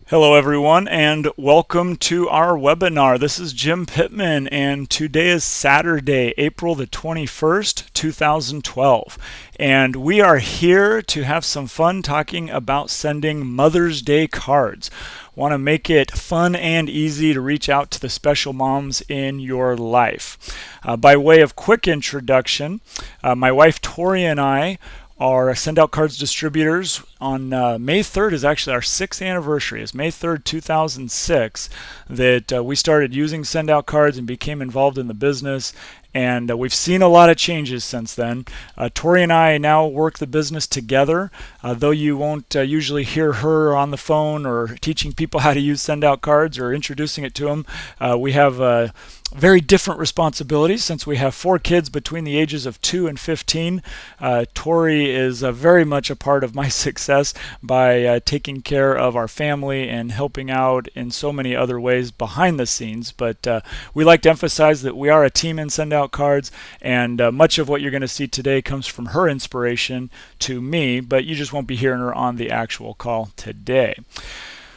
Hello everyone and welcome to our webinar. This is Jim Pittman and today is Saturday, April the 21st, 2012. And we are here to have some fun talking about sending Mother's Day cards. Want to make it fun and easy to reach out to the special moms in your life. By way of quick introduction, my wife Tori and I are SendOutCards distributors. On May 3rd is actually our 6th anniversary. It's May 3rd, 2006 that we started using SendOutCards and became involved in the business. And we've seen a lot of changes since then. Tori and I now work the business together. Though you won't usually hear her on the phone or teaching people how to use SendOutCards or introducing it to them, we have very different responsibilities since we have 4 kids between the ages of 2 and 15. Tori is very much a part of my success by taking care of our family and helping out in so many other ways behind the scenes. But we like to emphasize that we are a team in SendOutCards, and much of what you're going to see today comes from her inspiration to me, but you just won't be hearing her on the actual call today.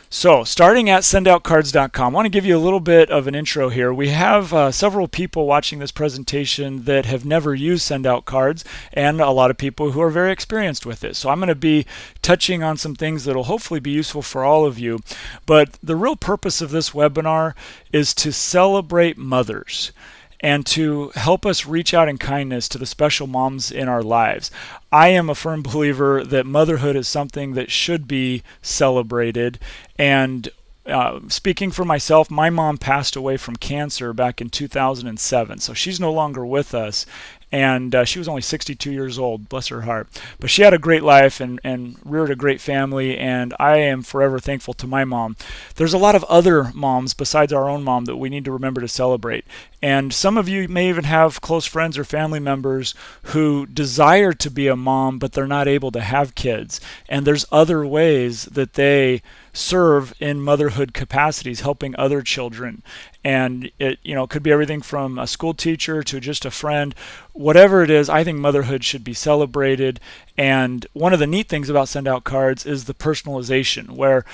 So, starting at SendOutCards.com, I want to give you a little bit of an intro here. We have several people watching this presentation that have never used SendOutCards, and a lot of people who are very experienced with it. So I'm going to be touching on some things that will hopefully be useful for all of you. But the real purpose of this webinar is to celebrate mothers and to help us reach out in kindness to the special moms in our lives. I am a firm believer that motherhood is something that should be celebrated. And speaking for myself, my mom passed away from cancer back in 2007, so she's no longer with us. And she was only 62 years old, bless her heart. But she had a great life and reared a great family, and I am forever thankful to my mom. There's a lot of other moms besides our own mom that we need to remember to celebrate. And some of you may even have close friends or family members who desire to be a mom, but they're not able to have kids. And there's other ways that they serve in motherhood capacities, helping other children. And it could be everything from a school teacher to just a friend. Whatever it is, I think motherhood should be celebrated. And one of the neat things about SendOutCards is the personalization, where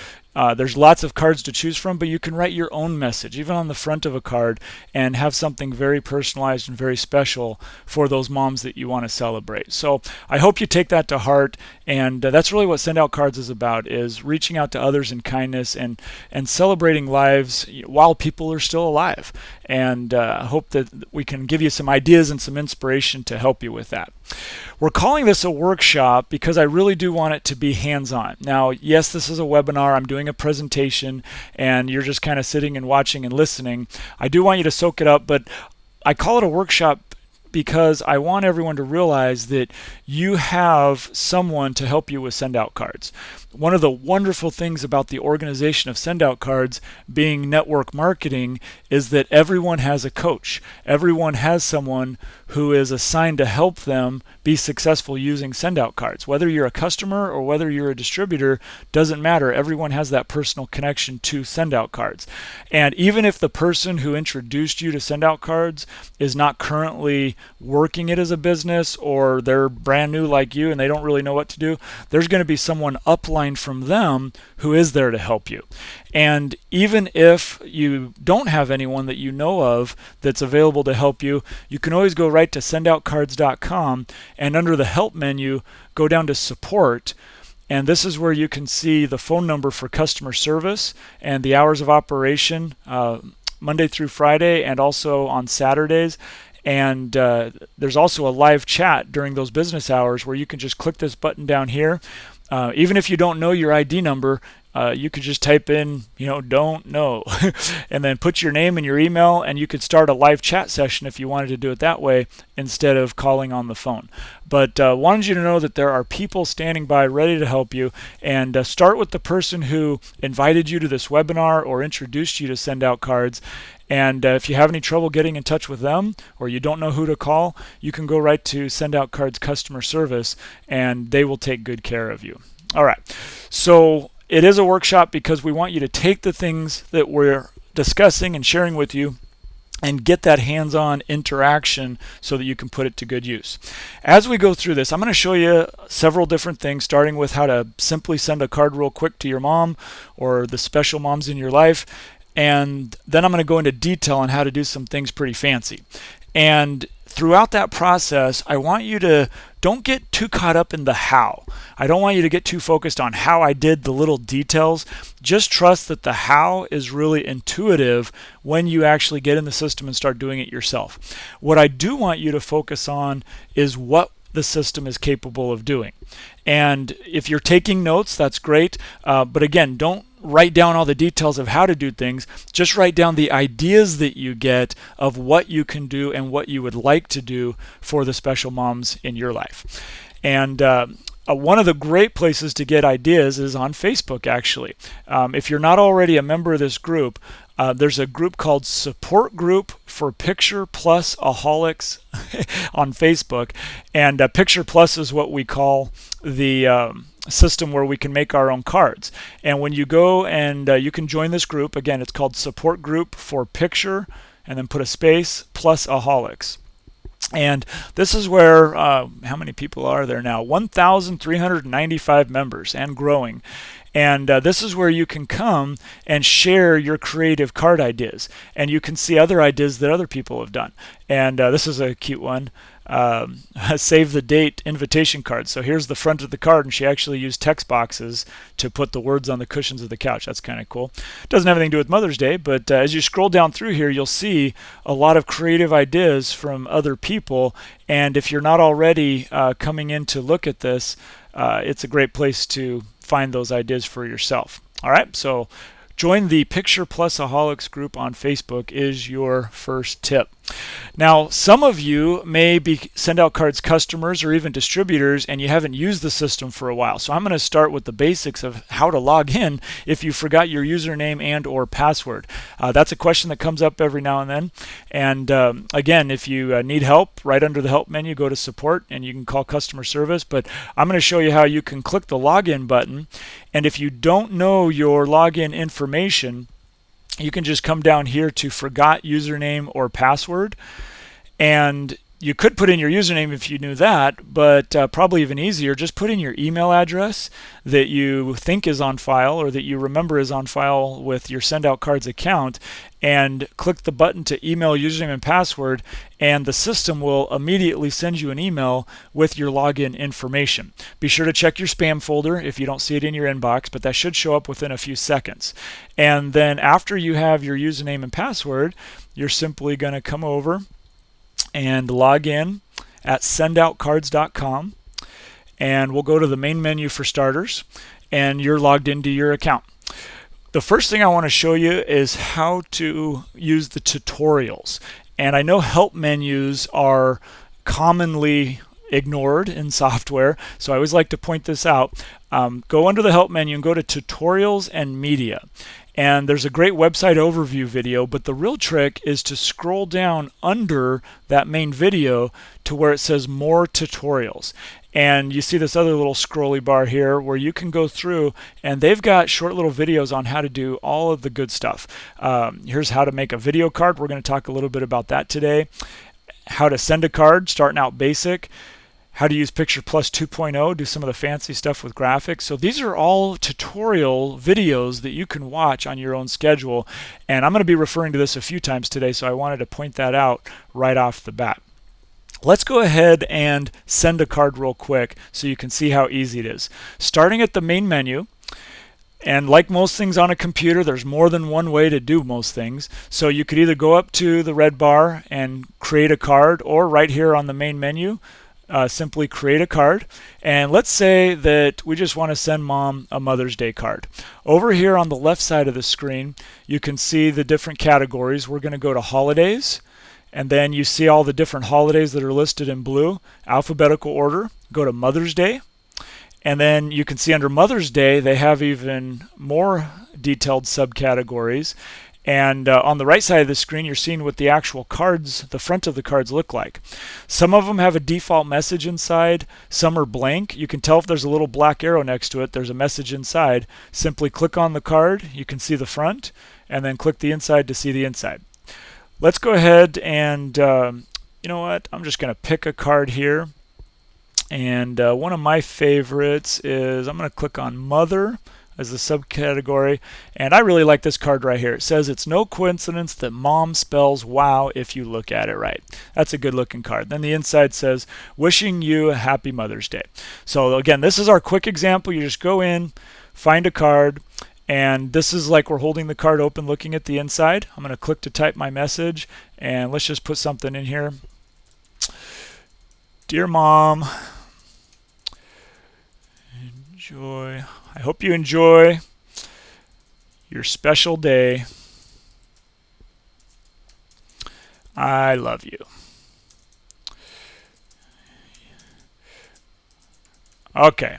there's lots of cards to choose from, but you can write your own message, even on the front of a card, and have something very personalized and very special for those moms that you want to celebrate. So I hope you take that to heart, and that's really what SendOutCards is about, is reaching out to others in kindness and celebrating lives while people are still alive. And I hope that we can give you some ideas and some inspiration to help you with that. We're calling this a workshop because I really do want it to be hands-on. Now, yes, this is a webinar. I'm doing a presentation, and you're just kind of sitting and watching and listening. I do want you to soak it up, but I call it a workshop because I want everyone to realize that you have someone to help you with SendOutCards. One of the wonderful things about the organization of SendOutCards being network marketing is that everyone has a coach. Everyone has someone who is assigned to help them be successful using SendOutCards. Whether you're a customer or whether you're a distributor, doesn't matter. Everyone has that personal connection to SendOutCards. And even if the person who introduced you to SendOutCards is not currently working it as a business, or they're brand new like you and they don't really know what to do, there's going to be someone upline from them who is there to help you. And even if you don't have anyone that you know of that's available to help you, you can always go right to SendOutCards.com, and under the help menu, go down to support. And this is where you can see the phone number for customer service and the hours of operation, Monday through Friday and also on Saturdays. And there's also a live chat during those business hours where you can just click this button down here. Even if you don't know your ID number, you could just type in, don't know, and then put your name and your email, and you could start a live chat session if you wanted to do it that way instead of calling on the phone. But wanted you to know that there are people standing by ready to help you, and start with the person who invited you to this webinar or introduced you to SendOutCards. And if you have any trouble getting in touch with them, or you don't know who to call, you can go right to SendOutCards customer service, and they will take good care of you. All right, so it is a workshop because we want you to take the things that we're discussing and sharing with you and get that hands-on interaction so that you can put it to good use. As we go through this, I'm going to show you several different things, starting with how to simply send a card real quick to your mom or the special moms in your life, and then I'm going to go into detail on how to do some things pretty fancy. And throughout that process, I want you to don't get too caught up in the how. I don't want you to get too focused on how I did the little details. Just trust that the how is really intuitive when you actually get in the system and start doing it yourself. What I do want you to focus on is what the system is capable of doing. And if you're taking notes, that's great. But again, don't write down all the details of how to do things. Just write down the ideas that you get of what you can do and what you would like to do for the special moms in your life. And one of the great places to get ideas is on Facebook, actually. If you're not already a member of this group, there's a group called Support Group for Picture Plus Aholics on Facebook. And Picture Plus is what we call the system where we can make our own cards. And when you go and you can join this group, again, it's called Support Group for Picture, and then put a space, plus Aholics. And this is where, how many people are there now? 1,395 members and growing. And this is where you can come and share your creative card ideas. And you can see other ideas that other people have done. And this is a cute one. Save the date invitation card. So here's the front of the card, and she actually used text boxes to put the words on the cushions of the couch. That's kind of cool. Doesn't have anything to do with Mother's Day, but as you scroll down through here, you'll see a lot of creative ideas from other people. And if you're not already coming in to look at this, it's a great place to find those ideas for yourself. All right, so join the Picture Plus Aholics group on Facebook is your first tip. Now, some of you may be SendOutCards customers or even distributors, and you haven't used the system for a while. So I'm going to start with the basics of how to log in if you forgot your username and or password. That's a question that comes up every now and then. And again, if you need help, right under the help menu, go to support and you can call customer service. But I'm going to show you how you can click the login button. And if you don't know your login information, you can just come down here to forgot username or password, and you could put in your username if you knew that, but probably even easier, just put in your email address that you think is on file or that you remember is on file with your SendOutCards account, and click the button to email username and password, and the system will immediately send you an email with your login information. Be sure to check your spam folder if you don't see it in your inbox, but that should show up within a few seconds. And then after you have your username and password, you're simply going to come over and log in at SendOutCards.com, and we'll go to the main menu for starters, and you're logged into your account. The first thing I want to show you is how to use the tutorials. And I know help menus are commonly ignored in software, so I always like to point this out. Go under the help menu and go to tutorials and media. And there's a great website overview video, but the real trick is to scroll down under that main video to where it says more tutorials. And you see this other little scrolly bar here where you can go through, and they've got short little videos on how to do all of the good stuff. Here's how to make a video card. We're going to talk a little bit about that today. How to send a card, starting out basic. How to use Picture Plus 2.0, do some of the fancy stuff with graphics. So these are all tutorial videos that you can watch on your own schedule. And I'm going to be referring to this a few times today, so I wanted to point that out right off the bat. Let's go ahead and send a card real quick so you can see how easy it is. Starting at the main menu, and like most things on a computer, there's more than one way to do most things. So you could either go up to the red bar and create a card, or right here on the main menu, simply create a card. And let's say that we just want to send Mom a Mother's Day card. Over here on the left side of the screen, you can see the different categories. We're going to go to holidays, and then you see all the different holidays that are listed in blue, alphabetical order. Go to Mother's Day, and then you can see under Mother's Day they have even more detailed subcategories. And on the right side of the screen, you're seeing what the actual cards, the front of the cards, look like. Some of them have a default message inside. Some are blank. You can tell if there's a little black arrow next to it, there's a message inside. Simply click on the card. You can see the front, and then click the inside to see the inside. let's go ahead and you know what? I'm just going to pick a card here. And one of my favorites is, I'm going to click on Mother as the subcategory, and I really like this card right here. It says, it's no coincidence that mom spells wow if you look at it right. That's a good looking card. Then the inside says, wishing you a happy Mother's Day. So again, this is our quick example. You just go in, find a card, and this is like we're holding the card open looking at the inside. I'm going to click to type my message, and let's just put something in here. Dear Mom, I hope you enjoy your special day. I love you. Okay.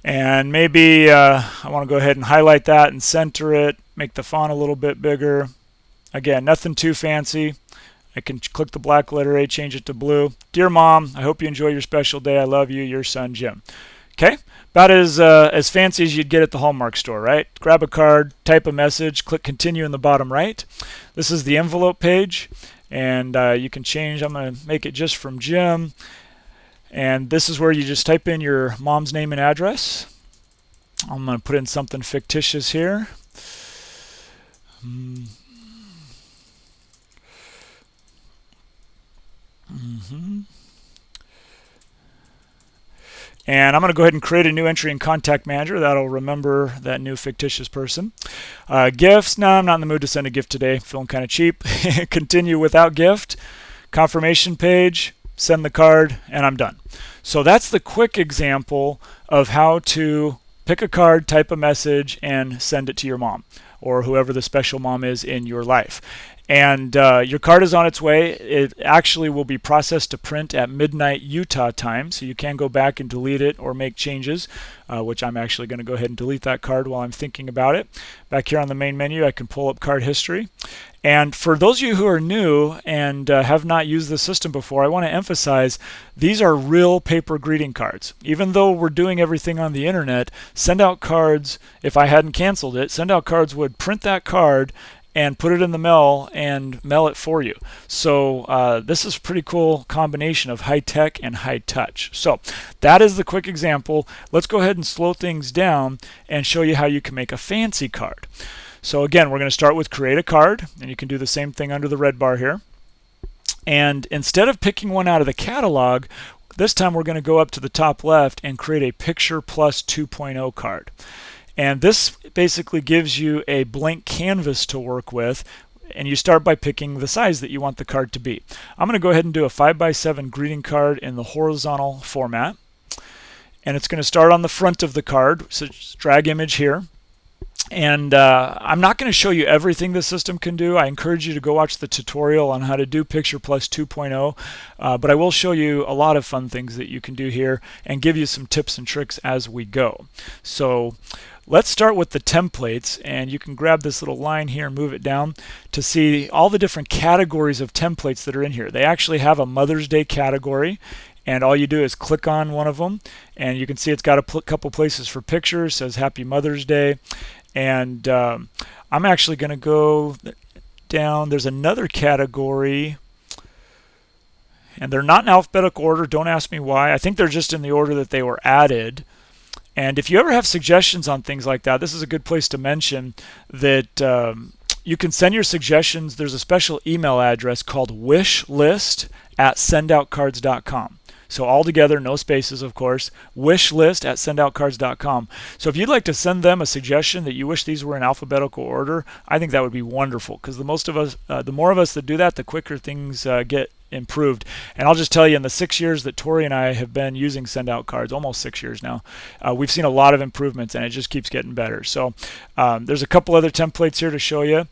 And maybe I want to go ahead and highlight that and center it, make the font a little bit bigger. Again, nothing too fancy. I can click the black letter A, change it to blue. Dear Mom, I hope you enjoy your special day. I love you, your son, Jim. Okay, about as fancy as you'd get at the Hallmark store, right? Grab a card, type a message, click continue in the bottom right. This is the envelope page, and you can change. I'm going to make it just from Jim, and this is where you just type in your mom's name and address. I'm going to put in something fictitious here. And I'm going to go ahead and create a new entry in Contact Manager. That'll remember that new fictitious person. Gifts. No, I'm not in the mood to send a gift today. Feeling kind of cheap. Continue without gift. Confirmation page. Send the card. And I'm done. So that's the quick example of how to pick a card, type a message, and send it to your mom or whoever the special mom is in your life. And your card is on its way. It actually will be processed to print at midnight Utah time, so you can go back and delete it or make changes, which I'm actually going to go ahead and delete that card while I'm thinking about it. Back here on the main menu, I can pull up card history. And for those of you who are new and have not used the system before, I want to emphasize these are real paper greeting cards. Even though we're doing everything on the internet, SendOutCards, if I hadn't canceled it, SendOutCards would print that card and put it in the mail and mail it for you. So this is a pretty cool combination of high tech and high touch. So that is the quick example. Let's go ahead and slow things down and show you how you can make a fancy card. So again, we're going to start with create a card, and you can do the same thing under the red bar here. And instead of picking one out of the catalog, this time we're going to go up to the top left and create a Picture Plus 2.0 card. And this basically gives you a blank canvas to work with, and you start by picking the size that you want the card to be. I'm going to go ahead and do a 5x7 greeting card in the horizontal format, and it's going to start on the front of the card, so just drag image here. And I'm not going to show you everything the system can do. I encourage you to go watch the tutorial on how to do Picture Plus 2.0, but I will show you a lot of fun things that you can do here and give you some tips and tricks as we go. So let's start with the templates, and you can grab this little line here and move it down to see all the different categories of templates that are in here. They actually have a Mother's Day category, and all you do is click on one of them, and you can see it's got a couple places for pictures. It says Happy Mother's Day. And I'm actually going to go down. There's another category, and they're not in alphabetical order. Don't ask me why. I think they're just in the order that they were added. And if you ever have suggestions on things like that, this is a good place to mention that you can send your suggestions. There's a special email address called wishlist@sendoutcards.com. So all together, no spaces, of course, wishlist@sendoutcards.com. So if you'd like to send them a suggestion that you wish these were in alphabetical order, I think that would be wonderful, because the more of us that do that, the quicker things get improved. And I'll just tell you, in the 6 years that Tori and I have been using SendOutCards, almost 6 years now, we've seen a lot of improvements, and it just keeps getting better. So there's a couple other templates here to show you.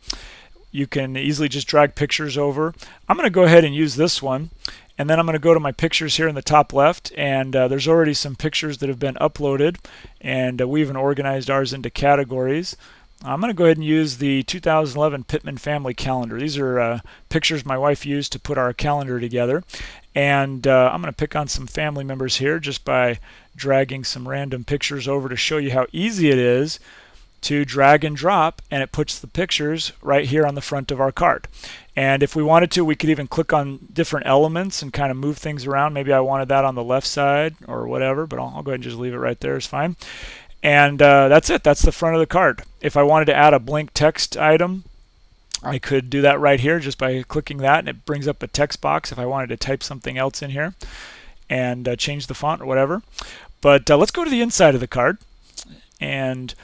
You can easily just drag pictures over. I'm going to go ahead and use this one. And then I'm going to go to my pictures here in the top left, and there's already some pictures that have been uploaded, and we even organized ours into categories. I'm going to go ahead and use the 2011 Pittman Family Calendar. These are pictures my wife used to put our calendar together, and I'm going to pick on some family members here just by dragging some random pictures over to show you how easy it is to drag and drop, and it puts the pictures right here on the front of our card. And if we wanted to, we could even click on different elements and kind of move things around. Maybe I wanted that on the left side or whatever, but I'll go ahead and just leave it right there. It's fine. And that's it. That's the front of the card. If I wanted to add a blank text item, I could do that right here just by clicking that, and it brings up a text box if I wanted to type something else in here and change the font or whatever. But let's go to the inside of the card. And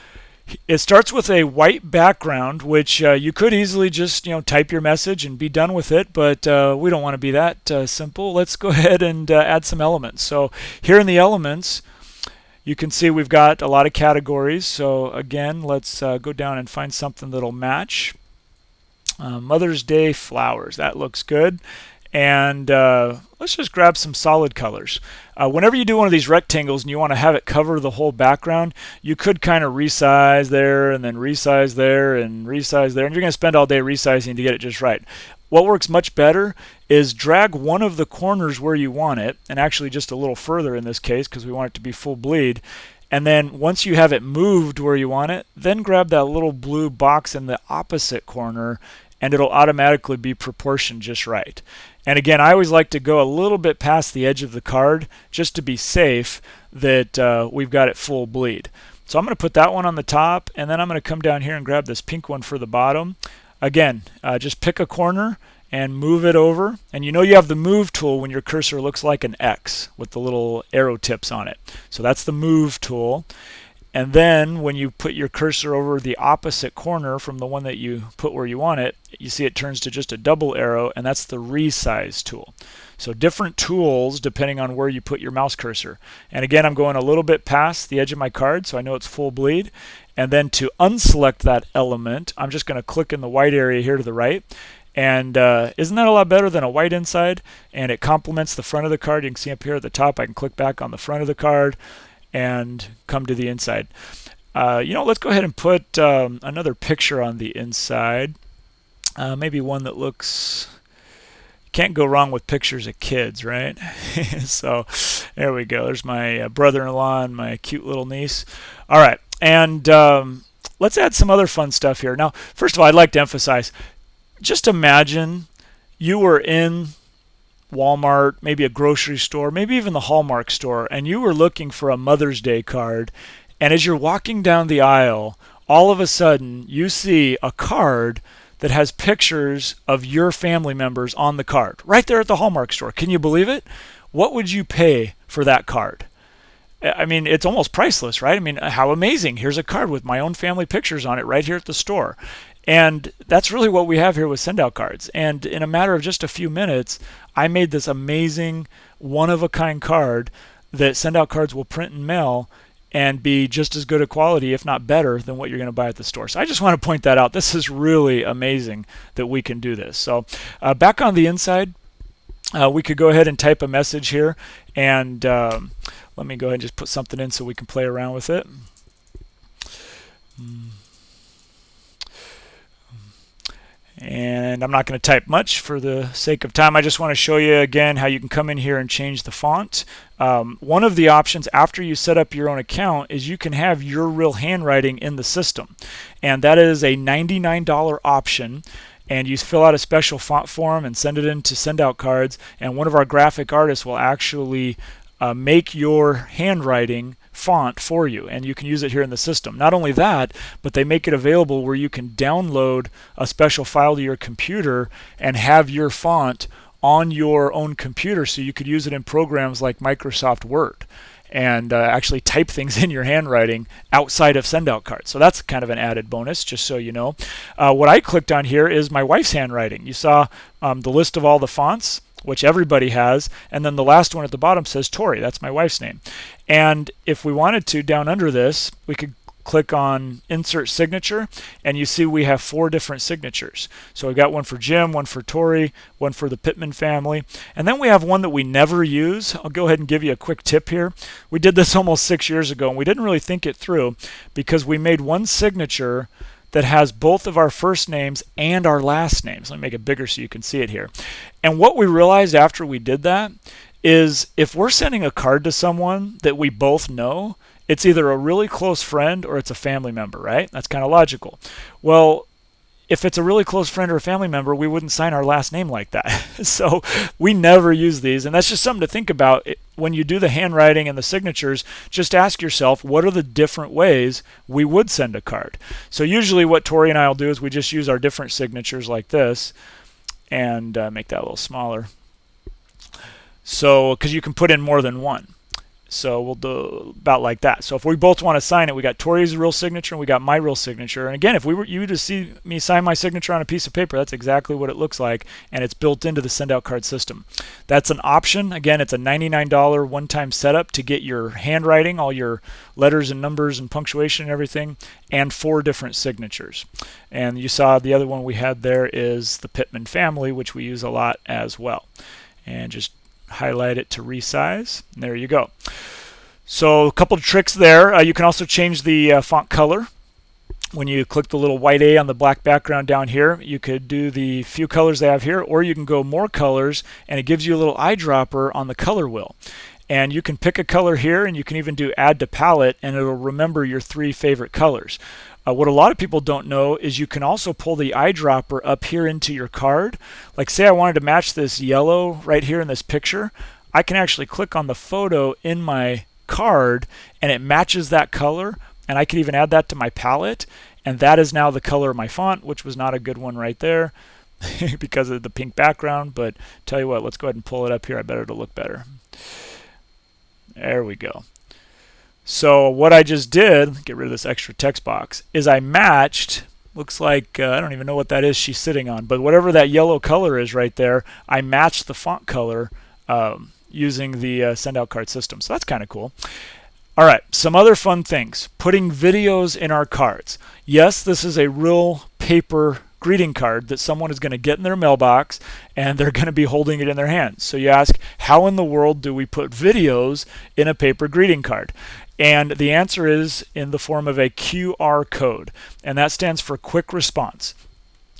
it starts with a white background, which you could easily just type your message and be done with it, but we don't want to be that simple. Let's go ahead and add some elements. So here in the elements, you can see we've got a lot of categories. So again, let's go down and find something that'll match. Mother's Day flowers, that looks good. And let's just grab some solid colors. Whenever you do one of these rectangles and you want to have it cover the whole background, you could kind of resize there and then resize there and resize there, and you're going to spend all day resizing to get it just right. What works much better is drag one of the corners where you want it, and actually just a little further in this case because we want it to be full bleed. And then once you have it moved where you want it, then grab that little blue box in the opposite corner, and it'll automatically be proportioned just right. And again, I always like to go a little bit past the edge of the card just to be safe that we've got it full bleed. So I'm going to put that one on the top, and then I'm going to come down here and grab this pink one for the bottom. Again, just pick a corner and move it over. And you have the move tool when your cursor looks like an X with the little arrow tips on it. So that's the move tool. And then when you put your cursor over the opposite corner from the one that you put where you want it, you see it turns to just a double arrow, and that's the resize tool. So different tools depending on where you put your mouse cursor. And again, I'm going a little bit past the edge of my card so I know it's full bleed. And then to unselect that element, I'm just going to click in the white area here to the right. And isn't that a lot better than a white inside? And it complements the front of the card. You can see up here at the top, I can click back on the front of the card and come to the inside. Let's go ahead and put another picture on the inside. Maybe one that looks... Can't go wrong with pictures of kids, right? So there we go. There's my brother-in-law and my cute little niece. All right, and let's add some other fun stuff here. Now, first of all, I'd like to emphasize, just imagine you were in Walmart, maybe a grocery store, maybe even the Hallmark store, and you were looking for a Mother's Day card, and as you're walking down the aisle, all of a sudden you see a card that has pictures of your family members on the card, right there at the Hallmark store. Can you believe it? What would you pay for that card? I mean, it's almost priceless, right? I mean, how amazing. Here's a card with my own family pictures on it right here at the store. And that's really what we have here with SendOutCards. And in a matter of just a few minutes, I made this amazing one-of-a-kind card that SendOutCards will print and mail and be just as good a quality, if not better, than what you're going to buy at the store. So I just want to point that out. This is really amazing that we can do this. So back on the inside, we could go ahead and type a message here. And let me go ahead and just put something in so we can play around with it. And I'm not going to type much for the sake of time. I just want to show you again how you can come in here and change the font. One of the options after you set up your own account is you can have your real handwriting in the system. And that is a $99 option. And you fill out a special font form and send it in to SendOutCards. And one of our graphic artists will actually make your handwriting font for you, and you can use it here in the system. Not only that, but they make it available where you can download a special file to your computer and have your font on your own computer, so you could use it in programs like Microsoft Word and actually type things in your handwriting outside of SendOutCards. So that's kind of an added bonus, just so you know. What I clicked on here is my wife's handwriting. You saw the list of all the fonts, which everybody has, and then the last one at the bottom says Tori. That's my wife's name. And if we wanted to, down under this, we could click on Insert Signature, and you see we have 4 different signatures. So we've got one for Jim, one for Tori, one for the Pittman family, and then we have one that we never use. I'll go ahead and give you a quick tip here. We did this almost 6 years ago, and we didn't really think it through because we made one signature that has both of our first names and our last names. Let me make it bigger so you can see it here. And what we realized after we did that is if we're sending a card to someone that we both know it's either a really close friend or it's a family member, right? That's kind of logical. Well, if it's a really close friend or a family member, we wouldn't sign our last name like that. So we never use these, and that's just something to think about. When you do the handwriting and the signatures, just ask yourself, what are the different ways we would send a card? So usually what Tori and I will do is we just use our different signatures like this, and make that a little smaller. So, because you can put in more than one. So we'll do about like that. So if we both want to sign it, we got Tori's real signature and we got my real signature. And again, if you to see me sign my signature on a piece of paper, that's exactly what it looks like, and it's built into the SendOutCard system. That's an option. Again, it's a $99 one-time setup to get your handwriting, all your letters and numbers and punctuation and everything, and 4 different signatures. And you saw the other one we had there is the Pittman family, which we use a lot as well. And just highlight it to resize, and there you go. So a couple of tricks there. You can also change the font color. When you click the little white A on the black background down here, you could do the few colors they have here, or you can go more colors, and it gives you a little eyedropper on the color wheel. And you can pick a color here, and you can even do add to palette, and it'll remember your 3 favorite colors. What a lot of people don't know is you can also pull the eyedropper up here into your card. Like say I wanted to match this yellow right here in this picture, I can actually click on the photo in my card and it matches that color, and I can even add that to my palette, and that is now the color of my font, which was not a good one right there because of the pink background. But tell you what, let's go ahead and pull it up here. I bet it'll look better. There we go. So what I just did, get rid of this extra text box, is I matched, looks like, I don't even know what that is she's sitting on, but whatever that yellow color is right there, I matched the font color using the SendOutCard system. So that's kind of cool. All right, some other fun things. Putting videos in our cards. Yes, this is a real paper greeting card that someone is going to get in their mailbox, and they're going to be holding it in their hands. So you ask, how in the world do we put videos in a paper greeting card? And the answer is in the form of a QR code, and that stands for quick response.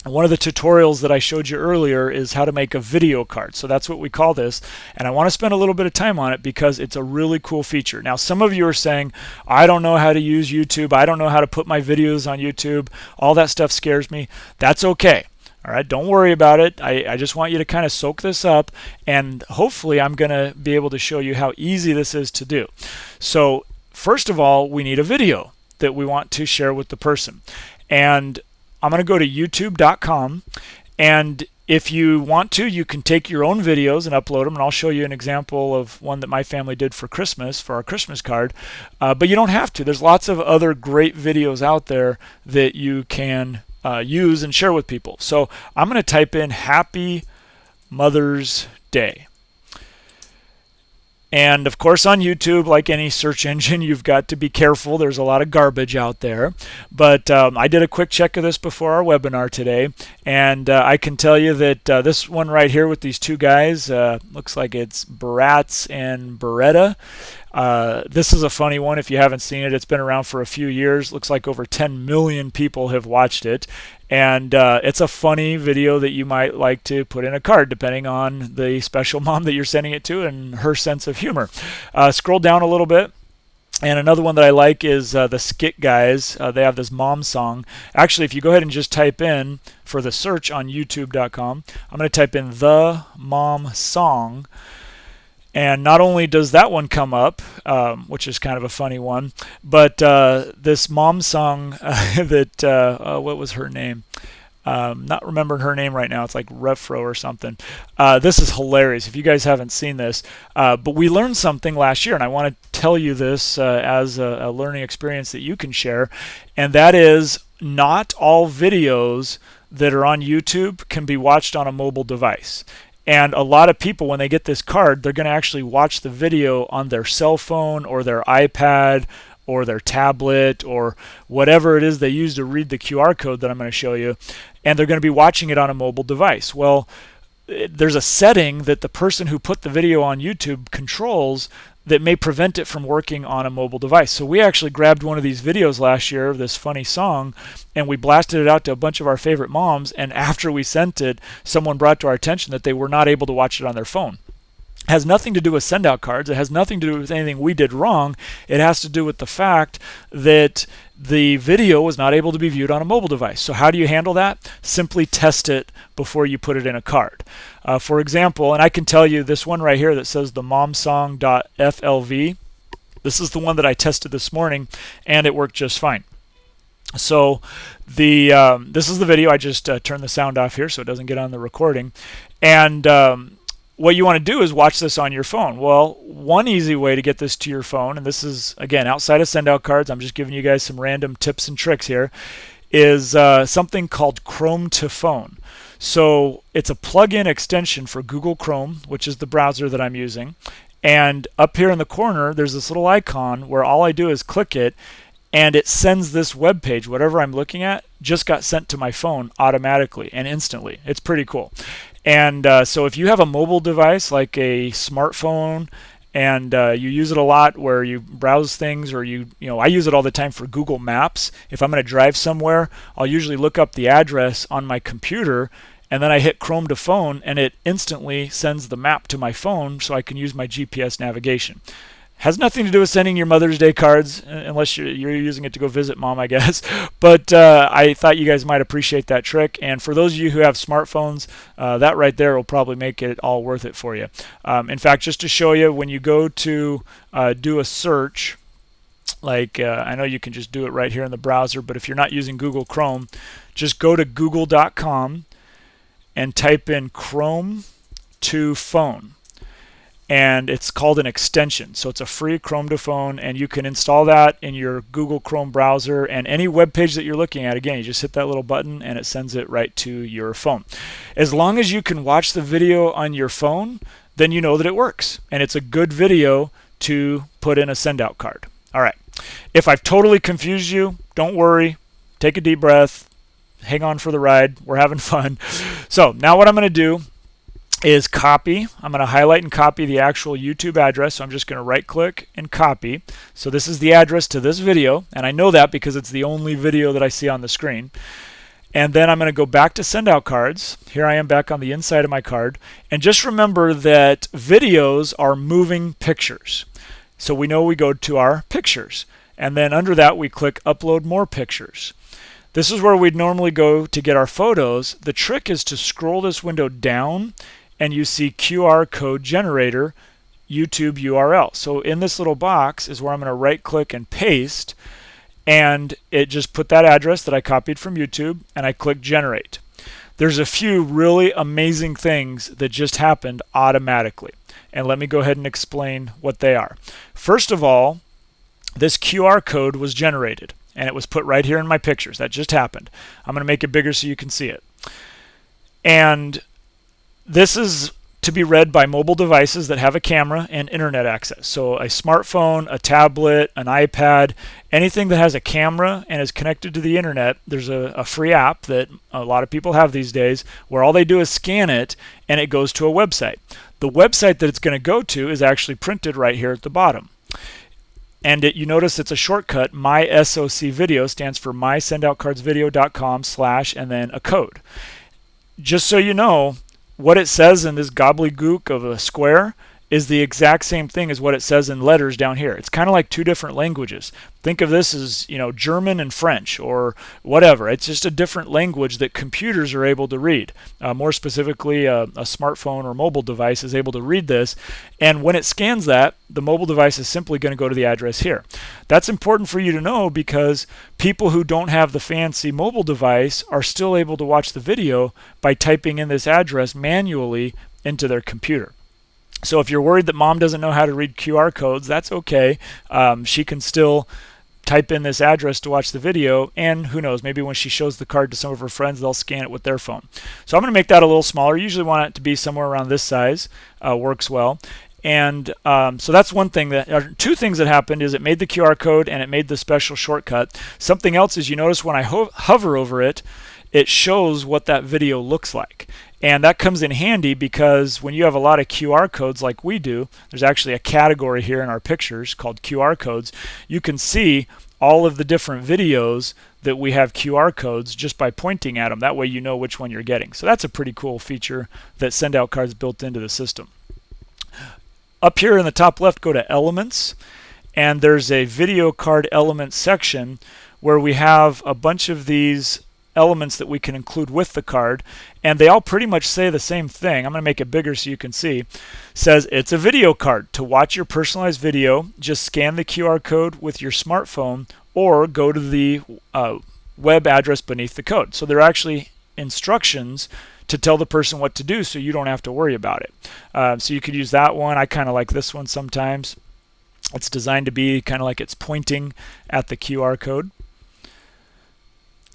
And one of the tutorials that I showed you earlier is how to make a video card. So that's what we call this, and I want to spend a little bit of time on it because it's a really cool feature. Now some of you are saying, I don't know how to use YouTube, I don't know how to put my videos on YouTube, all that stuff scares me. That's okay. All right, don't worry about it. I just want you to kind of soak this up, and hopefully I'm going to be able to show you how easy this is to do. So first of all, we need a video that we want to share with the person. And I'm going to go to youtube.com, and if you want to, you can take your own videos and upload them, and I'll show you an example of one that my family did for Christmas, for our Christmas card. But you don't have to. There's lots of other great videos out there that you can use and share with people. So I'm going to type in Happy Mother's Day. And of course on YouTube, like any search engine, you've got to be careful. There's a lot of garbage out there. But I did a quick check of this before our webinar today, and I can tell you that this one right here with these 2 guys, looks like it's Bratz and Beretta. This is a funny one. If you haven't seen it, it's been around for a few years. Looks like over 10 million people have watched it. And it's a funny video that you might like to put in a card, depending on the special mom that you're sending it to and her sense of humor. Scroll down a little bit. And another one that I like is the Skit guys. They have this mom song. Actually, if you go ahead and just type in for the search on youtube.com, I'm going to type in the mom song. And not only does that one come up, which is kind of a funny one, but this mom song that, what was her name? Not remembering her name right now. It's like Refro or something. This is hilarious if you guys haven't seen this. But we learned something last year, and I want to tell you this as a learning experience that you can share, and that is not all videos that are on YouTube can be watched on a mobile device. And a lot of people, when they get this card, they're going to actually watch the video on their cell phone or their iPad or their tablet or whatever it is they use to read the QR code that I'm going to show you, and they're going to be watching it on a mobile device. Well, there's a setting that the person who put the video on YouTube controls that may prevent it from working on a mobile device. So we actually grabbed one of these videos last year of this funny song, and we blasted it out to a bunch of our favorite moms, and after we sent it, someone brought to our attention that they were not able to watch it on their phone. has nothing to do with SendOutCards. It has nothing to do with anything we did wrong. It has to do with the fact that the video was not able to be viewed on a mobile device. So how do you handle that? Simply test it before you put it in a card. For example, and I can tell you this one right here that says the momsong.flv. This is the one that I tested this morning, and it worked just fine. So this is the video. I just turned the sound off here so it doesn't get on the recording. And what you want to do is watch this on your phone. Well, one easy way to get this to your phone, and this is, again, outside of SendOutCards, I'm just giving you guys some random tips and tricks here, is something called Chrome to Phone. So it's a plug-in extension for Google Chrome, which is the browser that I'm using. And up here in the corner, there's this little icon where all I do is click it, and it sends this web page, whatever I'm looking at, just got sent to my phone automatically and instantly. It's pretty cool. And so if you have a mobile device like a smartphone and you use it a lot where you browse things, or I use it all the time for Google Maps. If I'm going to drive somewhere, I'll usually look up the address on my computer, and then I hit Chrome to Phone, and it instantly sends the map to my phone so I can use my GPS navigation. Has nothing to do with sending your Mother's Day cards, unless you're using it to go visit mom, I guess. But I thought you guys might appreciate that trick. And for those of you who have smartphones, that right there will probably make it all worth it for you. In fact, just to show you, when you go to do a search, like I know you can just do it right here in the browser, but if you're not using Google Chrome, just go to google.com and type in Chrome to Phone. And it's called an extension. So it's a free Chrome to Phone, and you can install that in your Google Chrome browser, and any web page that you're looking at, again, you just hit that little button and it sends it right to your phone. As long as you can watch the video on your phone, then you know that it works, and it's a good video to put in a SendOut card. All right. If I've totally confused you, don't worry. Take a deep breath. Hang on for the ride. We're having fun. So now what I'm going to do is copy. I'm going to highlight and copy the actual YouTube address. So I'm just going to right click and copy. So this is the address to this video, and I know that because it's the only video that I see on the screen. And then I'm going to go back to SendOutCards. Here I am back on the inside of my card. And just remember that videos are moving pictures. So we know we go to our pictures. And then under that we click Upload More Pictures. This is where we'd normally go to get our photos. The trick is to scroll this window down, and you see QR code generator YouTube URL. So in this little box is where I'm going to right click and paste, and it just put that address that I copied from YouTube, and I click generate. There's a few really amazing things that just happened automatically, and let me go ahead and explain what they are. First of all, this QR code was generated, and it was put right here in my pictures. That just happened. I'm going to make it bigger so you can see it. And this is to be read by mobile devices that have a camera and internet access. So a smartphone, a tablet, an iPad, anything that has a camera and is connected to the internet. There's a free app that a lot of people have these days where all they do is scan it and it goes to a website. The website that it's going to go to is actually printed right here at the bottom. And you notice it's a shortcut. My SOC video stands for mysendoutcardsvideo.com/ and then a code. Just so you know, what it says in this gobbledygook of a square is the exact same thing as what it says in letters down here. It's kind of like two different languages. Think of this as, German and French or whatever. It's just a different language that computers are able to read. More specifically, a smartphone or mobile device is able to read this. And when it scans that, the mobile device is simply going to go to the address here. That's important for you to know because people who don't have the fancy mobile device are still able to watch the video by typing in this address manually into their computer. So if you're worried that mom doesn't know how to read QR codes, that's okay. She can still type in this address to watch the video, and who knows, maybe when she shows the card to some of her friends, they'll scan it with their phone. So I'm going to make that a little smaller. Usually want it to be somewhere around this size. Works well. And so that's one thing. Two things that happened is it made the QR code and it made the special shortcut. Something else is you notice when I hover over it, it shows what that video looks like. And that comes in handy because when you have a lot of QR codes like we do, there's actually a category here in our pictures called QR codes. You can see all of the different videos that we have QR codes just by pointing at them. That way you know which one you're getting. So that's a pretty cool feature that SendOutCards built into the system. Up here in the top left, go to Elements, and there's a video card elements section where we have a bunch of these elements that we can include with the card, and they all pretty much say the same thing. I'm going to make it bigger so you can see. It says it's a video card. To watch your personalized video, just scan the QR code with your smartphone or go to the web address beneath the code. So they're actually instructions to tell the person what to do so you don't have to worry about it. So you could use that one. I kind of like this one sometimes. It's designed to be kind of like it's pointing at the QR code.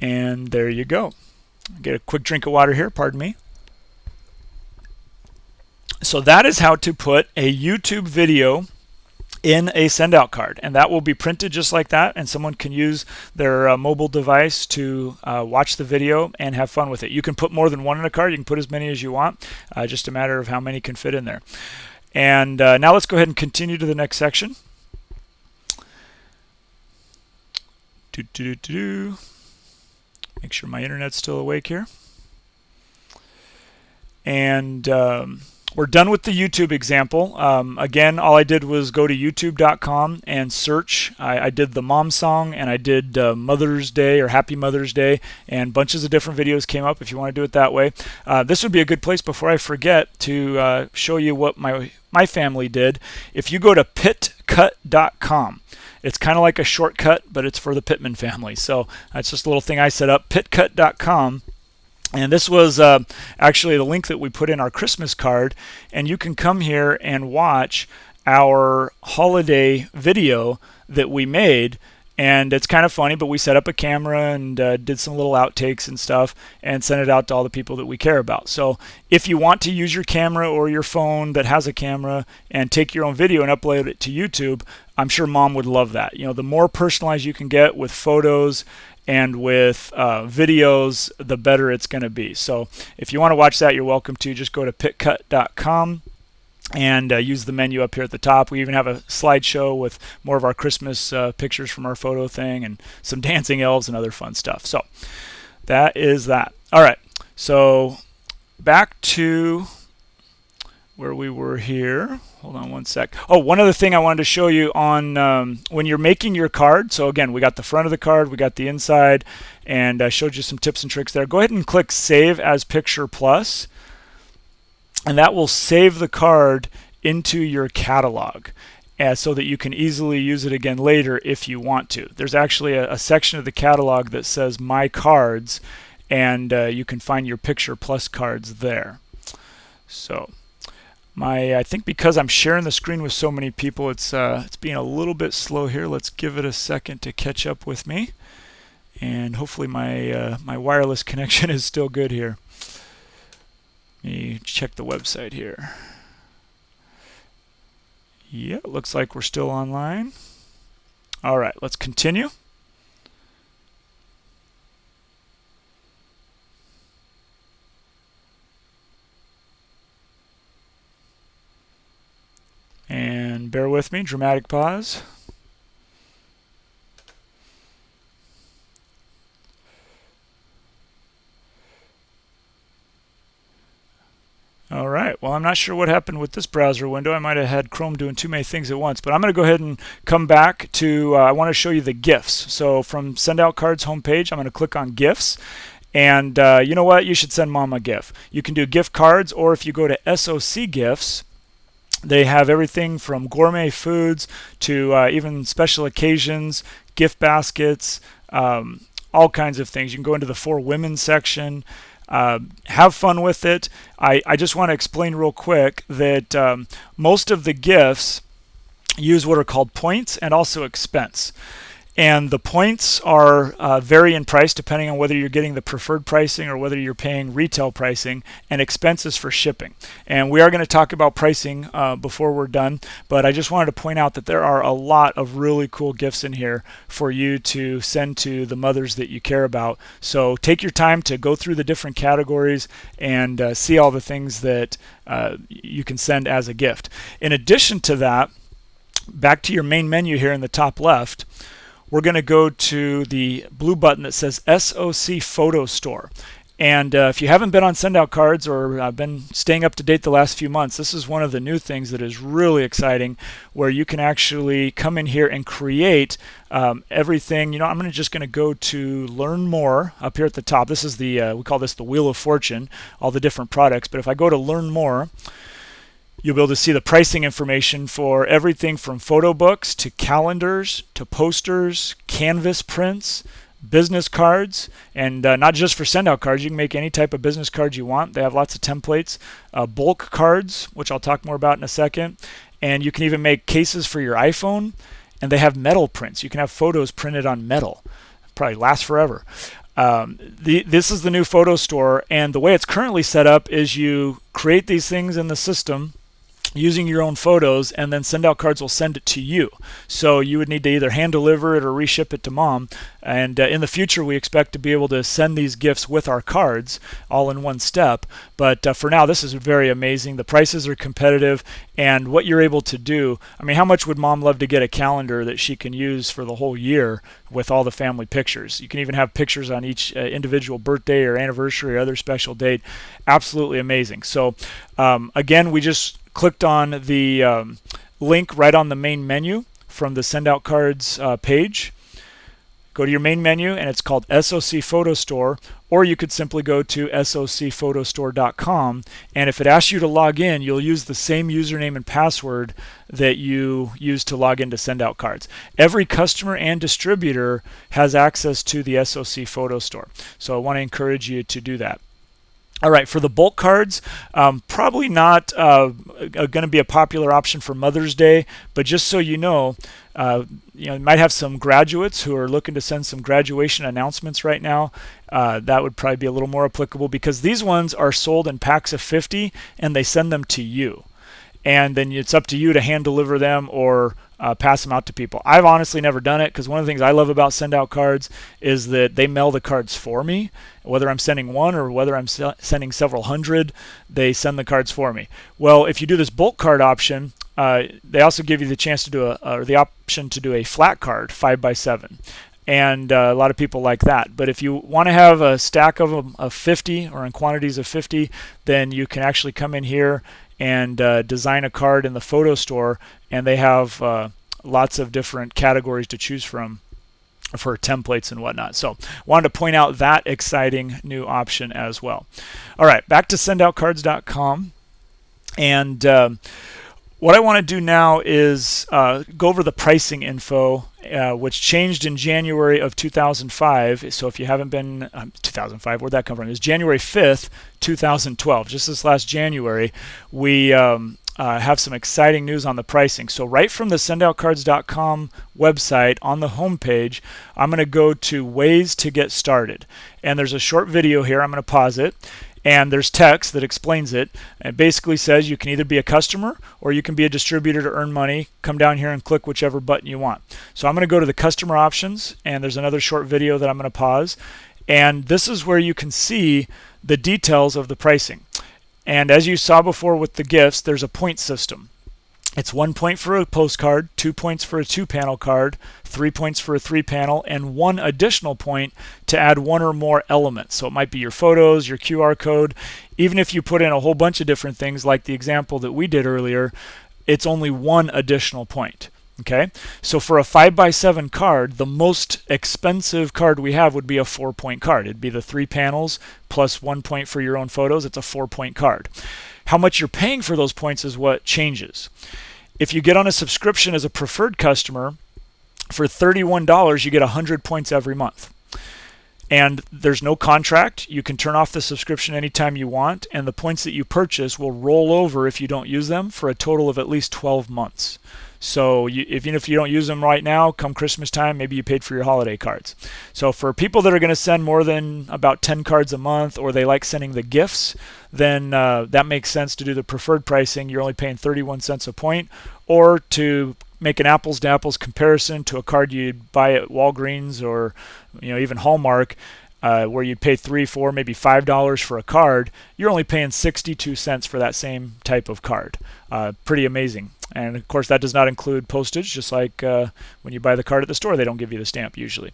And there you go. Get a quick drink of water here, pardon me. So that is how to put a YouTube video in a send-out card, and that will be printed just like that, and someone can use their mobile device to watch the video and have fun with it. You can put more than one in a card. You can put as many as you want, just a matter of how many can fit in there. And now let's go ahead and continue to the next section. Make sure my internet's still awake here. And we're done with the YouTube example. Again, all I did was go to youtube.com and search. I did the mom song, and I did Mother's Day or Happy Mother's Day, and bunches of different videos came up if you want to do it that way. This would be a good place, before I forget, to show you what my family did. If you go to pitcut.com, it's kind of like a shortcut, but it's for the Pittman family. So that's just a little thing I set up, pitcut.com. And this was actually the link that we put in our Christmas card. And you can come here and watch our holiday video that we made. And it's kind of funny, but we set up a camera and did some little outtakes and stuff and sent it out to all the people that we care about. So if you want to use your camera or your phone that has a camera and take your own video and upload it to YouTube, I'm sure Mom would love that. You know, the more personalized you can get with photos and with videos, the better it's going to be. So if you want to watch that, you're welcome to. Just go to pitcut.com. and use the menu up here at the top. We even have a slideshow with more of our Christmas pictures from our photo thing and some dancing elves and other fun stuff. So that is that. All right, so back to where we were here. Hold on one sec. Oh, one other thing I wanted to show you on when you're making your card. So again, we got the front of the card, we got the inside, and I showed you some tips and tricks there. Go ahead and click Save as Picture Plus, and that will save the card into your catalog so that you can easily use it again later if you want to. There's actually a section of the catalog that says My Cards, and you can find your Picture Plus cards there. So I think because I'm sharing the screen with so many people, it's being a little bit slow here. Let's give it a second to catch up with me, and hopefully my wireless connection is still good here. Let me check the website here. Yeah, it looks like we're still online. All right, let's continue. And bear with me, dramatic pause. All right, well, I'm not sure what happened with this browser window. I might have had Chrome doing too many things at once, but I'm going to go ahead and come back to, I want to show you the GIFs. So from SendOutCards homepage, I'm going to click on GIFs. And you know what? You should send Mom a GIF. You can do gift cards, or if you go to SOC Gifts, they have everything from gourmet foods to even special occasions, gift baskets, all kinds of things. You can go into the For Women section. Have fun with it. I just want to explain real quick that most of the gifts use what are called points and also expense. And the points are vary in price depending on whether you're getting the preferred pricing or whether you're paying retail pricing, and expenses for shipping. And we are going to talk about pricing before we're done, but I just wanted to point out that there are a lot of really cool gifts in here for you to send to the mothers that you care about. So take your time to go through the different categories and see all the things that you can send as a gift. In addition to that, back to your main menu here in the top left, we're going to go to the blue button that says SOC Photo Store. And if you haven't been on SendOutCards or been staying up to date the last few months, this is one of the new things that is really exciting, where you can actually come in here and create everything. You know, I'm just going to go to Learn More up here at the top. This is the we call this the Wheel of Fortune, all the different products. But if I go to Learn More, you'll be able to see the pricing information for everything from photo books to calendars to posters, canvas prints, business cards, and not just for send out cards. You can make any type of business cards you want. They have lots of templates, bulk cards, which I'll talk more about in a second, and you can even make cases for your iPhone, and they have metal prints. You can have photos printed on metal. Probably last forever. This is the new photo store, and the way it's currently set up is you create these things in the system using your own photos, and then SendOutCards will send it to you. So you would need to either hand deliver it or reship it to mom. And in the future, we expect to be able to send these gifts with our cards all in one step. But for now, this is very amazing. The prices are competitive, and what you're able to do, I mean, how much would mom love to get a calendar that she can use for the whole year with all the family pictures? You can even have pictures on each individual birthday or anniversary or other special date. Absolutely amazing. So again, we just clicked on the link right on the main menu from the SendOutCards page. Go to your main menu, and it's called SOC Photo Store, or you could simply go to socphotostore.com, and if it asks you to log in, you'll use the same username and password that you use to log into SendOutCards. Every customer and distributor has access to the SOC Photo Store, so I want to encourage you to do that. All right, for the bulk cards, probably not going to be a popular option for Mother's Day, but just so you know, you might have some graduates who are looking to send some graduation announcements right now. That would probably be a little more applicable, because these ones are sold in packs of 50, and they send them to you. And then it's up to you to hand deliver them or pass them out to people. I've honestly never done it, because one of the things I love about SendOutCards is that they mail the cards for me. Whether I'm sending one or whether I'm sending several hundred, they send the cards for me. Well, if you do this bulk card option, they also give you the chance to do the option to do a flat card, 5x7. And a lot of people like that. But if you want to have a stack of them of 50 or in quantities of 50, then you can actually come in here and design a card in the photo store, and they have lots of different categories to choose from for templates and whatnot. So wanted to point out that exciting new option as well. All right, back to sendoutcards.com, and what I want to do now is go over the pricing info, which changed in January of 2005. So if you haven't been 2005, where'd that come from? It's January 5th, 2012. Just this last January, we have some exciting news on the pricing. So right from the SendOutCards.com website on the home page, I'm going to go to Ways to Get Started. And there's a short video here. I'm going to pause it. And there's text that explains it. It basically says you can either be a customer or you can be a distributor to earn money. Come down here and click whichever button you want. So I'm going to go to the customer options, and there's another short video that I'm going to pause. And this is where you can see the details of the pricing. And as you saw before with the gifts, there's a point system. It's 1 point for a postcard, 2 points for a 2-panel card, 3 points for a 3-panel, and 1 additional point to add 1 or more elements. So it might be your photos, your QR code. Even if you put in a whole bunch of different things like the example that we did earlier, it's only 1 additional point. Okay, so for a 5x7 card, the most expensive card we have would be a 4-point card. It'd be the 3 panels plus 1 point for your own photos. It's a 4-point card. How much you're paying for those points is what changes. If you get on a subscription as a preferred customer, for $31, you get 100 points every month. And there's no contract. You can turn off the subscription anytime you want, and the points that you purchase will roll over if you don't use them for a total of at least 12 months. So even if you don't use them right now, come Christmas time, maybe you paid for your holiday cards. So for people that are going to send more than about 10 cards a month, or they like sending the gifts, then that makes sense to do the preferred pricing. You're only paying 31 cents a point. Or to make an apples to apples comparison to a card you'd buy at Walgreens or even Hallmark, where you'd pay $3, $4, maybe $5 for a card, you're only paying 62 cents for that same type of card. Pretty amazing. And of course, that does not include postage, just like when you buy the card at the store, they don't give you the stamp usually.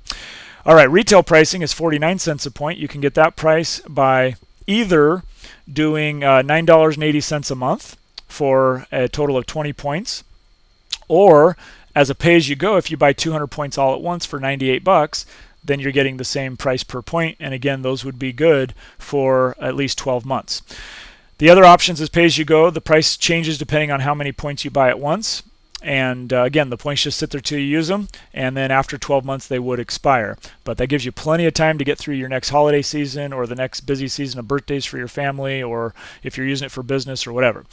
All right, retail pricing is 49 cents a point. You can get that price by either doing $9.80 a month for a total of 20 points, or as a pay-as-you-go, if you buy 200 points all at once for 98 bucks, then you're getting the same price per point. And again, those would be good for at least 12 months. The other options is pay-as-you-go. The price changes depending on how many points you buy at once. And again, the points just sit there till you use them, and then after 12 months they would expire. But that gives you plenty of time to get through your next holiday season or the next busy season of birthdays for your family, or if you're using it for business or whatever.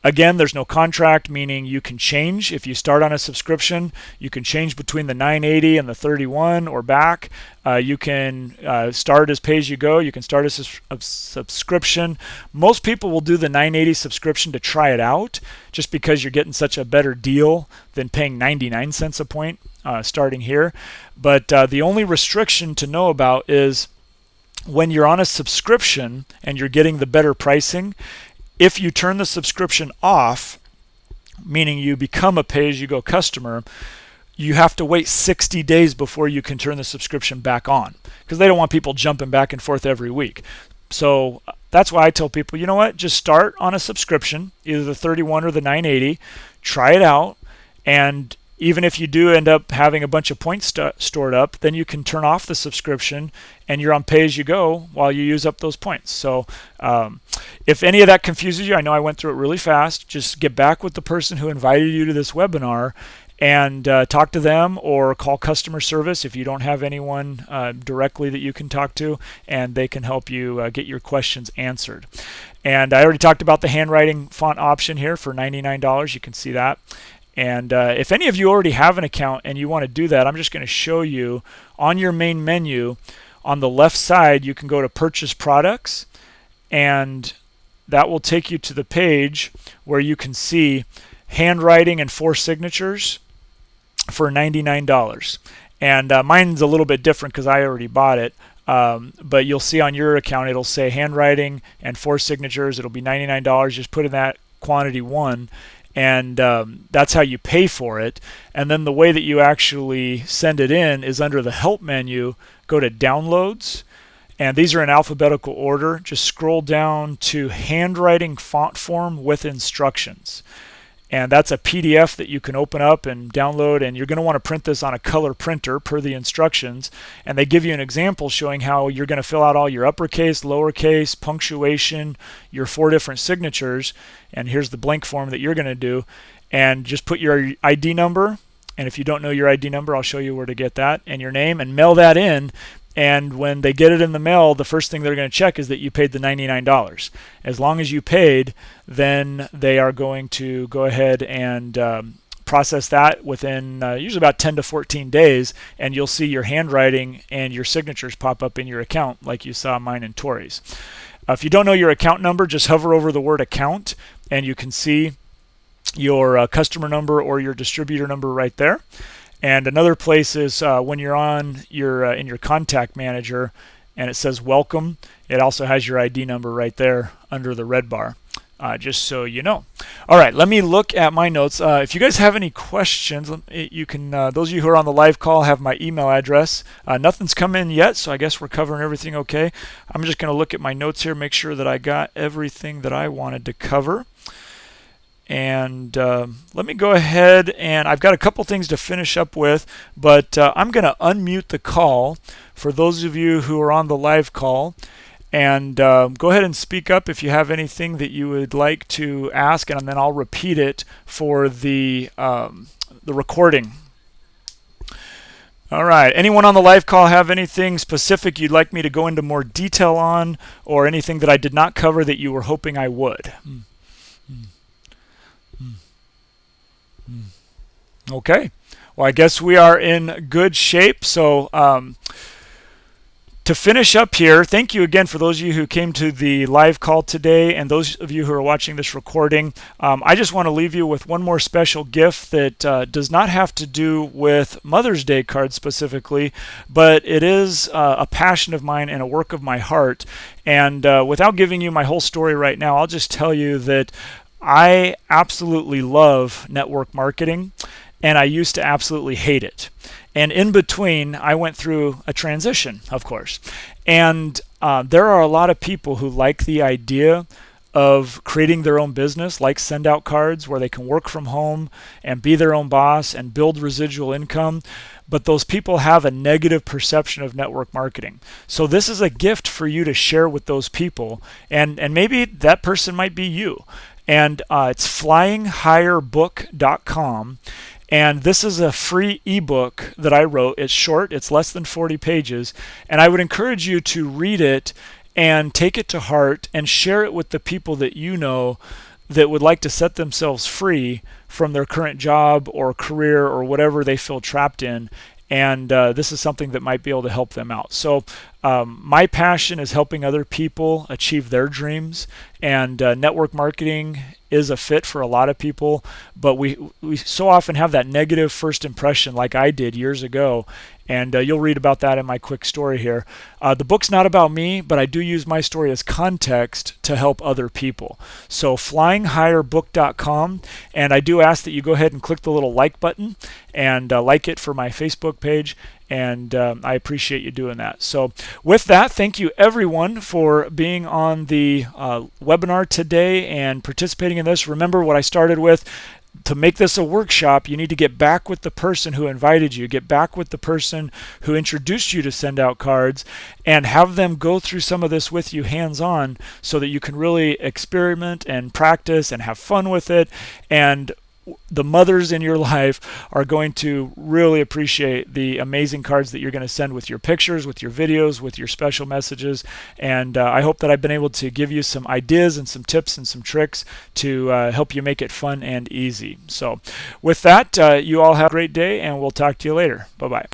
Again, there's no contract, meaning you can change. If you start on a subscription, you can change between the 980 and the 31 or back. You can start as pay-as-you-go. You can start as a subscription. Most people will do the 980 subscription to try it out, just because you're getting such a better deal than paying 99 cents a point starting here. But the only restriction to know about is when you're on a subscription and you're getting the better pricing, if you turn the subscription off, meaning you become a pay-as-you-go customer, you have to wait 60 days before you can turn the subscription back on, because they don't want people jumping back and forth every week. So that's why I tell people, you know what, just start on a subscription, either the 31 or the 980, try it out, and even if you do end up having a bunch of points stored up, then you can turn off the subscription and you're on pay-as-you-go while you use up those points. So if any of that confuses you, I know I went through it really fast, just get back with the person who invited you to this webinar and talk to them, or call customer service if you don't have anyone directly that you can talk to, and they can help you get your questions answered. And I already talked about the handwriting font option here for $99. You can see that. And if any of you already have an account and you want to do that, I'm just going to show you on your main menu. On the left side, you can go to Purchase Products, and that will take you to the page where you can see handwriting and 4 signatures for $99. And mine's a little bit different because I already bought it. But you'll see on your account, it'll say handwriting and 4 signatures. It'll be $99. Just put in that quantity 1. And that's how you pay for it. And then the way that you actually send it in is under the Help menu. Go to Downloads, and these are in alphabetical order. Just scroll down to Handwriting Font Form with Instructions. And that's a PDF that you can open up and download, and you're going to want to print this on a color printer per the instructions. And they give you an example showing how you're going to fill out all your uppercase, lowercase, punctuation, your 4 different signatures. And here's the blank form that you're going to do. And just put your ID number, and if you don't know your ID number, I'll show you where to get that, and your name, and mail that in. And when they get it in the mail, the first thing they're going to check is that you paid the $99. As long as you paid, then they are going to go ahead and process that within usually about 10 to 14 days, and you'll see your handwriting and your signatures pop up in your account like you saw mine and Tori's. If you don't know your account number, just hover over the word account, and you can see your customer number or your distributor number right there. And another place is when you're on your in your contact manager and it says welcome, it also has your ID number right there under the red bar, just so you know. All right, let me look at my notes. If you guys have any questions, you can, those of you who are on the live call have my email address. Nothing's come in yet, so I guess we're covering everything okay. I'm just going to look at my notes here, make sure that I got everything that I wanted to cover. And let me go ahead, and I've got a couple things to finish up with, but I'm going to unmute the call for those of you who are on the live call, and go ahead and speak up if you have anything that you would like to ask, and then I'll repeat it for the recording. All right, anyone on the live call have anything specific you'd like me to go into more detail on, or anything that I did not cover that you were hoping I would? Okay, well, I guess we are in good shape. So to finish up here, thank you again for those of you who came to the live call today, and those of you who are watching this recording. I just want to leave you with one more special gift that does not have to do with Mother's Day cards specifically, but it is a passion of mine and a work of my heart. And without giving you my whole story right now, I'll just tell you that I absolutely love network marketing, and I used to absolutely hate it. And in between, I went through a transition, of course. And there are a lot of people who like the idea of creating their own business, like SendOutCards, where they can work from home and be their own boss and build residual income. But those people have a negative perception of network marketing. So this is a gift for you to share with those people, and maybe that person might be you. And it's flyinghigherbook.com. And this is a free ebook that I wrote. It's short, it's less than 40 pages, and I would encourage you to read it and take it to heart and share it with the people that you know that would like to set themselves free from their current job or career or whatever they feel trapped in. And this is something that might be able to help them out. So my passion is helping other people achieve their dreams, and network marketing is a fit for a lot of people, but we so often have that negative first impression like I did years ago, and you'll read about that in my quick story here. The book's not about me, but I do use my story as context to help other people. So flyinghigherbook.com, and I do ask that you go ahead and click the little like button and like it for my Facebook page, and I appreciate you doing that. So with that, thank you everyone for being on the webinar today and participating in this. Remember what I started with. To make this a workshop, you need to get back with the person who invited you, get back with the person who introduced you to SendOutCards, and have them go through some of this with you hands-on so that you can really experiment and practice and have fun with it. And the mothers in your life are going to really appreciate the amazing cards that you're going to send with your pictures, with your videos, with your special messages. And I hope that I've been able to give you some ideas and some tips and some tricks to help you make it fun and easy. So with that, you all have a great day, and we'll talk to you later. Bye-bye.